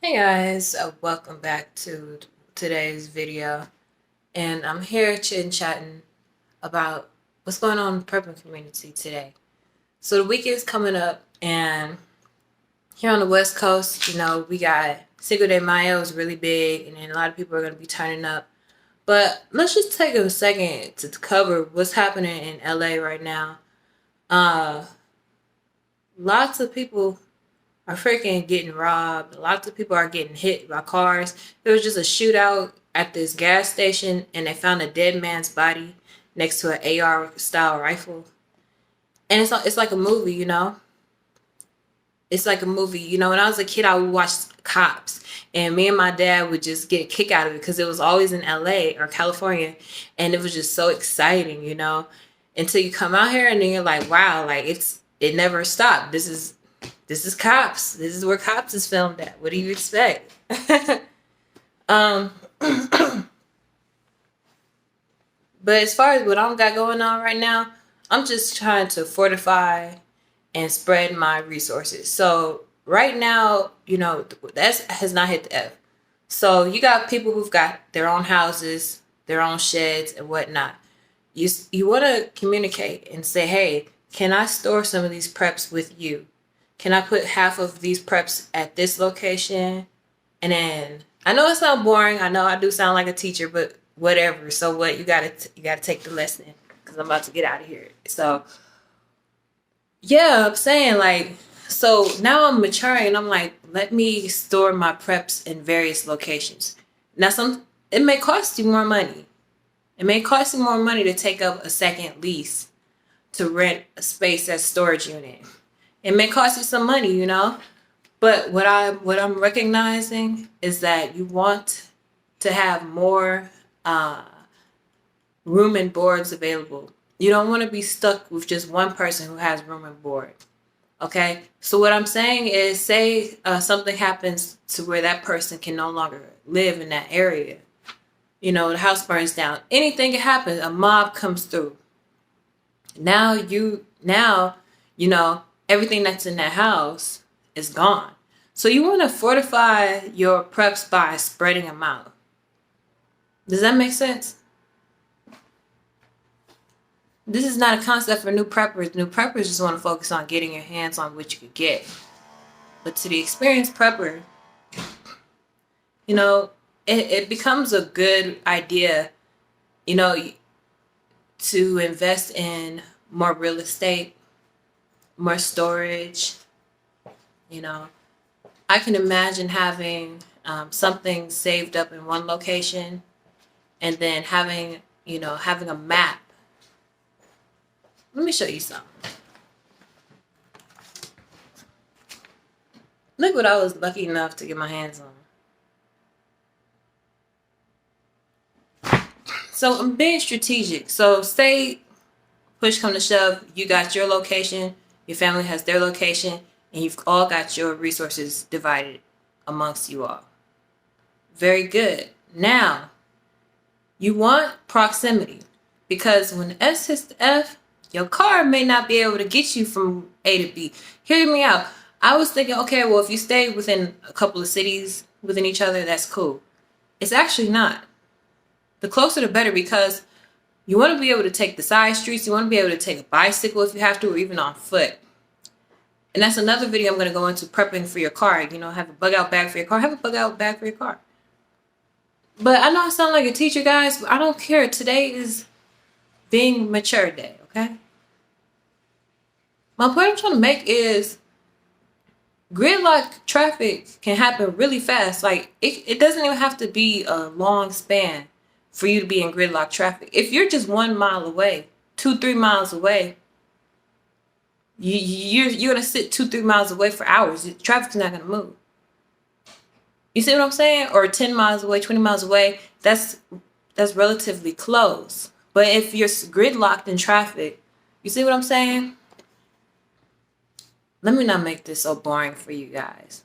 Hey guys, welcome back to today's video, and I'm here chatting about what's going on in the prepping community today. So the weekend's coming up, and here on the West Coast, we got Cinco de Mayo is really big, and then a lot of people are going to be turning up. But let's just take a second to cover what's happening in LA right now. Uh, Lots of people are freaking getting robbed. Lots of people are getting hit by cars. There was just a shootout at this gas station, and they found a dead man's body next to an AR style rifle. And it's like a movie, It's like a movie, When I was a kid, I would watch Cops, and me and my dad would just get a kick out of it because it was always in LA or California, and it was just so exciting, Until you come out here and then you're like, wow, like it never stopped. This is Cops. This is where Cops is filmed at. What do you expect? um, but as far as what I got going on right now, I'm just trying to fortify and spread my resources. So right now, that has not hit the F. So you got people who've got their own houses, their own sheds, and whatnot. You want to communicate and say, hey, can I store some of these preps with you? Can I put half of these preps at this location? And then I know it sounds boring. I know I do sound like a teacher, but whatever. So what? You gotta take the lesson because I'm about to get out of here. So yeah, I'm saying like, so now I'm maturing and I'm like, let me store my preps in various locations. Now it may cost you more money. It may cost you more money to take up a second lease to rent a space as storage unit. It may cost you some money, But what I'm recognizing is that you want to have more room and boards available. You don't want to be stuck with just one person who has room and board. Okay? So what I'm saying is, say something happens to where that person can no longer live in that area. The house burns down. Anything can happen. A mob comes through. Now, everything that's in that house is gone. So you want to fortify your preps by spreading them out. Does that make sense? This is not a concept for new preppers. New preppers just want to focus on getting your hands on what you could get. But to the experienced prepper, it becomes a good idea, to invest in more real estate, more storage. I can imagine having something saved up in one location and then having a map. Let me show you something. Look what I was lucky enough to get my hands on. So I'm being strategic. So say push come to shove, you got your location, your family has their location, and you've all got your resources divided amongst you all. Very good. Now, you want proximity, because when the S hits the F, your car may not be able to get you from A to B. Hear me out. I was thinking, okay, well, if you stay within a couple of cities within each other, that's cool. It's actually not. The closer the better, because you want to be able to take the side streets. You want to be able to take a bicycle if you have to, or even on foot. And that's another video I'm going to go into, prepping for your car. Have a bug out bag for your car. Have a bug out bag for your car. But I know I sound like a teacher, guys, but I don't care. Today is being mature day, okay? My point I'm trying to make is gridlock traffic can happen really fast. Like, it doesn't even have to be a long span for you to be in gridlock traffic. If you're just 1 mile away, 2-3 miles away, you're gonna sit 2-3 miles away for hours. The traffic's not gonna move. You see what I'm saying? Or 10 miles away, 20 miles away, that's relatively close. But if you're gridlocked in traffic, you see what I'm saying? Let me not make this so boring for you guys.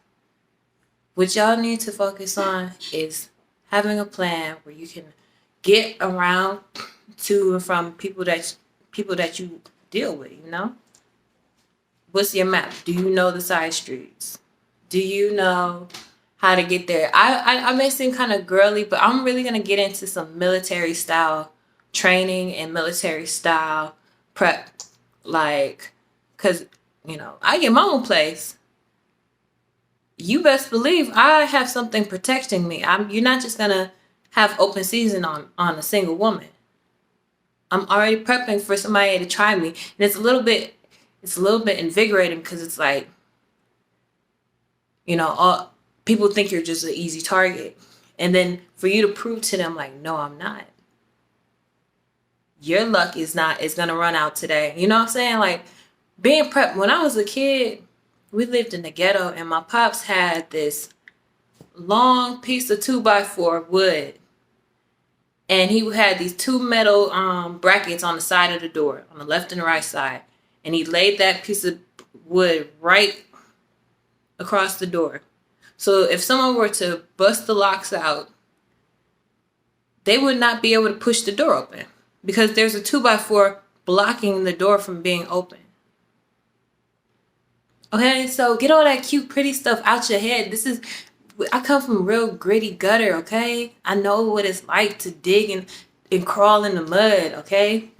What y'all need to focus on is having a plan where you can get around to and from people that you deal with, What's your map? Do you know the side streets? Do you know how to get there. I may seem kind of girly, but I'm really gonna get into some military style training and military style prep, like, cause I get my own place. You best believe I have something protecting me. You're not just gonna have open season on a single woman. I'm already prepping for somebody to try me, and it's a little bit invigorating because it's like, all people think you're just an easy target, and then for you to prove to them like, no, I'm not. Your luck is gonna run out today. You know what I'm saying? Like, being prepped. When I was a kid, we lived in the ghetto, and my pops had this long piece of 2x4 wood, and he had these two metal brackets on the side of the door, on the left and the right side, and he laid that piece of wood right across the door. So if someone were to bust the locks out, they would not be able to push the door open because there's a 2x4 blocking the door from being open. Okay, so get all that cute, pretty stuff out your head. I come from real gritty gutter, okay? I know what it's like to dig and crawl in the mud, okay?